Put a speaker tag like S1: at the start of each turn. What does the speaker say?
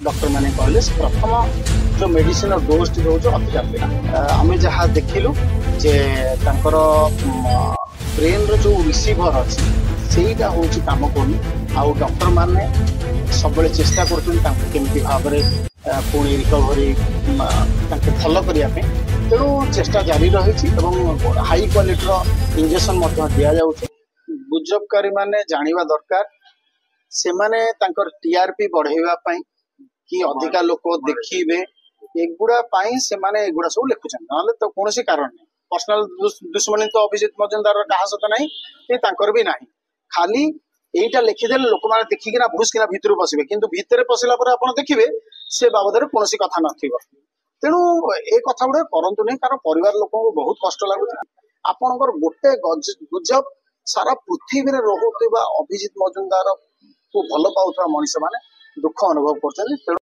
S1: doctor मैंने कहले प्रथम जो मेडिसिन डोज टी रोज अधिका पिला आम जहाँ देखिलु जे तांकर ब्रेन रो जो रिसीवर अच्छी सेटा हूँ कम कर आउ डॉक्टर मैंने सब चेष्टा करमती भाव में पुणी रिकवरी भल करने तेणु चेष्टा जारी रही हाई क्वालिटी इंजेक्शन दि जाऊँ गुजबकारी माने जानिबा दरकार से माने तांकर टीआरपी बढ़ाइबा कि अधिका लोक देखिए एगुड़ा से माने एगुड़ा सब लिखुचन ना तो कौन कारण नहीं पर्सनाल दुश्मनी तो अभिजीत मजुमदार क्या सत ना भी ना खाली यहीटा लिखिदेले लोक मैंने देखिकिना भूसकिना भितर पशे कि भितर पशिला आप देखिए से बाबद कौन कथा न तेणु ए कथा गुड़ा करतु नहीं कारण परिवार लोक बहुत कष्ट लगुच आपणकर गोटे गुजब सारा पृथ्वी में रोकुवा अभिजीत मजुमदार को भल पाउथवा मनीष माने दुख अनुभव कर